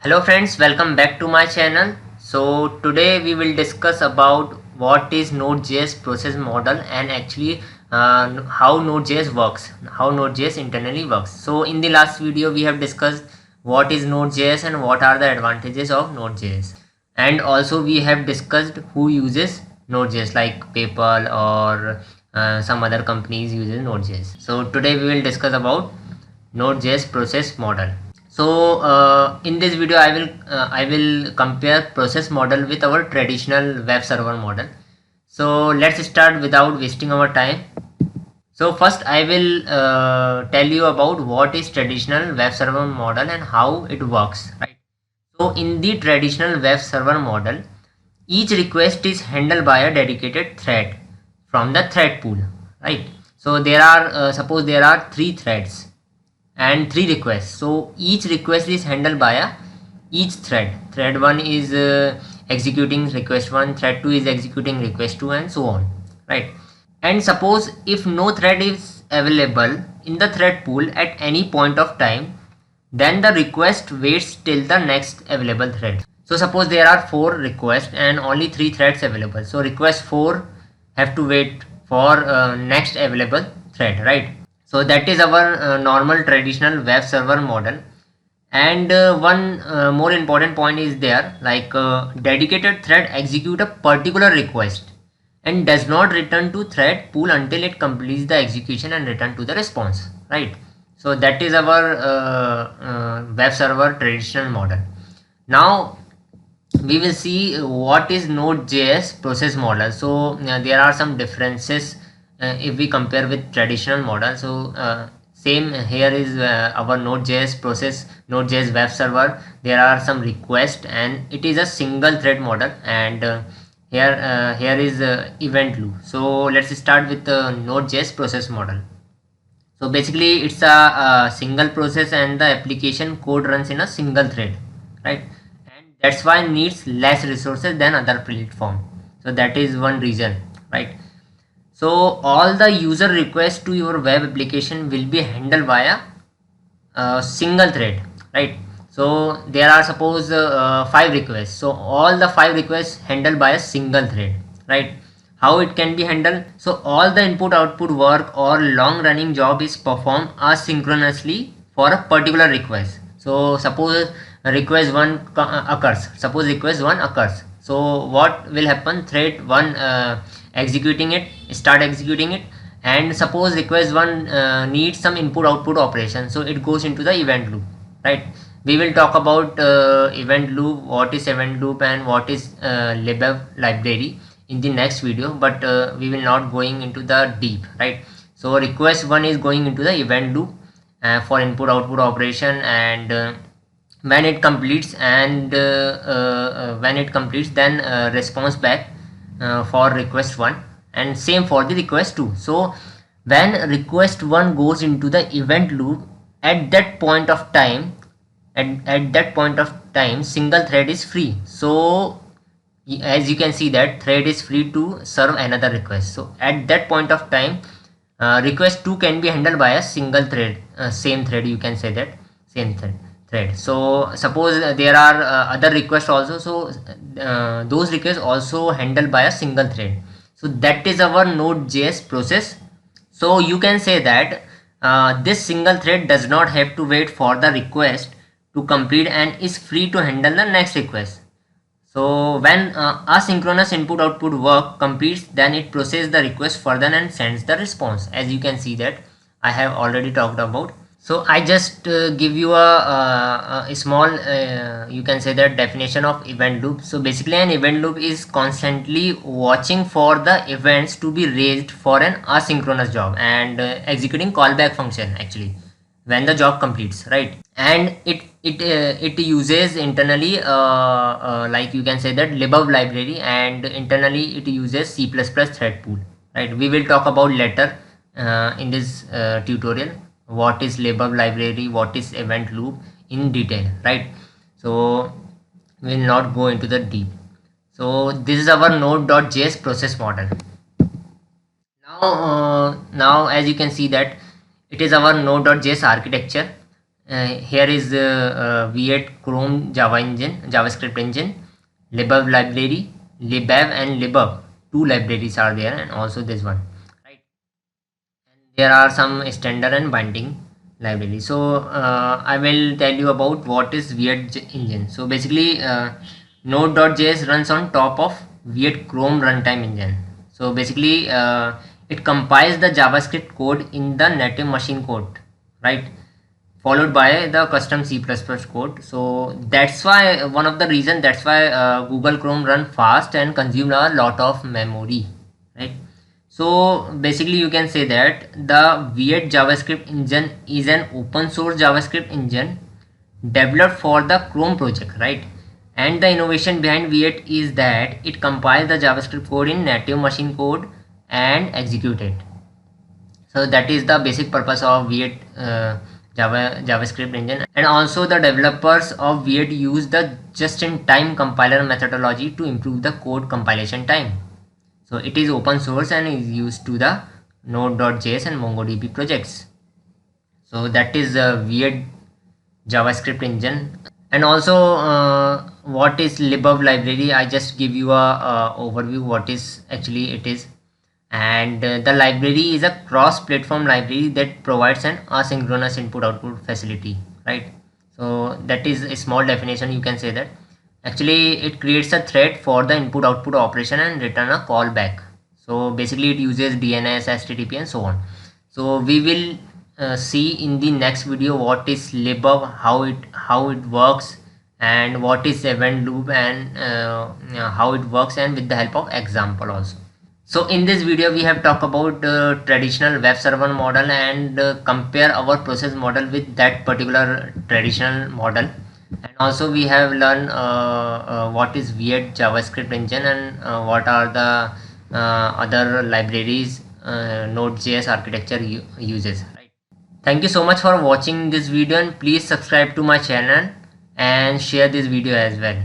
Hello friends, welcome back to my channel. So today we will discuss about what is Node.js process model and actually how Node.js works, how Node.js internally works. So in the last video we have discussed what is Node.js and what are the advantages of Node.js, and also we have discussed who uses Node.js like PayPal or some other companies uses Node.js. So today we will discuss about Node.js process model. So in this video I will compare process model with our traditional web server model. So let's start without wasting our time. So first I will tell you about what is traditional web server model and how it works, right? So in the traditional web server model, each request is handled by a dedicated thread from the thread pool, right? So there are suppose there are 3 threads and 3 requests. So each request is handled by each thread 1 is executing request 1, thread 2 is executing request 2, and so on, right? And suppose if no thread is available in the thread pool at any point of time, then the request waits till the next available thread. So suppose there are 4 requests and only 3 threads available, so request 4 have to wait for next available thread, right? So that is our normal traditional web server model. And one more important point is there, like dedicated thread execute a particular request and does not return to thread pool until it completes the execution and return to the response, right? So that is our web server traditional model. Now we will see what is Node.js process model. So there are some differences if we compare with traditional model. So same here is our Node.js process, Node.js web server. There are some requests and it is a single thread model, and here is event loop. So let's start with the Node.js process model. So basically it's a single process and the application code runs in a single thread, right? And that's why it needs less resources than other platform. So that is one reason, right? So all the user requests to your web application will be handled via a single thread, right? So there are suppose 5 requests, so all the 5 requests handled by a single thread, right? How it can be handled? So all the input output work or long running job is performed asynchronously for a particular request. So suppose request 1 occurs, so what will happen? Thread 1 start executing it, and suppose request 1 needs some input output operation, so it goes into the event loop, right? We will talk about event loop, what is event loop and what is libv library in the next video, but we will not going into the deep, right? So request 1 is going into the event loop for input output operation, and when it completes then response back for request 1, and same for the request 2. So when request 1 goes into the event loop, at that point of time single thread is free. So as you can see that thread is free to serve another request. So at that point of time request 2 can be handled by a single thread, same thread, you can say that same thread. So suppose there are other requests also, so those requests also handled by a single thread. So that is our Node.js process. So you can say that this single thread does not have to wait for the request to complete and is free to handle the next request. So when asynchronous input output work completes, then it processes the request further and sends the response, as you can see that I have already talked about. So I just give you a small you can say that definition of event loop. So basically an event loop is constantly watching for the events to be raised for an asynchronous job and executing callback function actually when the job completes, right? And it uses internally like you can say that libv library, and internally it uses C++ thread pool, right? We will talk about later in this tutorial what is libv library, what is event loop in detail, right? So we will not go into the deep. So this is our Node.js process model. Now as you can see that it is our Node.js architecture. here is the V8 Chrome JavaScript engine, libbev library, libbev and libbev. Two libraries are there, and also this one, right? And there are some standard and binding library. So I will tell you about what is V8 engine. So basically, Node.js runs on top of V8 Chrome runtime engine. So basically, it compiles the JavaScript code in the native machine code, right? Followed by the custom C++ code. So that's why one of the reason, that's why Google Chrome run fast and consume a lot of memory, right? So basically you can say that the V8 JavaScript engine is an open source JavaScript engine developed for the Chrome project, right? And the innovation behind V8 is that it compiles the JavaScript code in native machine code and execute it. So that is the basic purpose of V8 JavaScript engine. And also the developers of V8 use the just-in-time compiler methodology to improve the code compilation time. So it is open source and is used to the Node.js and MongoDB projects. So that is the V8 JavaScript engine. And also what is libbev library? I just give you a overview what is actually it is. And the library is a cross-platform library that provides an asynchronous input-output facility, right? So that is a small definition, you can say that. Actually, it creates a thread for the input-output operation and return a callback. So basically, it uses DNS, HTTP, and so on. So we will see in the next video what is libbev, how it works, and what is event loop, and how it works, and with the help of example also. So in this video we have talked about traditional web server model and compare our process model with that particular traditional model. And also we have learned what is V8 JavaScript engine, and what are the other libraries Node.js architecture uses, right? Thank you so much for watching this video, and please subscribe to my channel and share this video as well.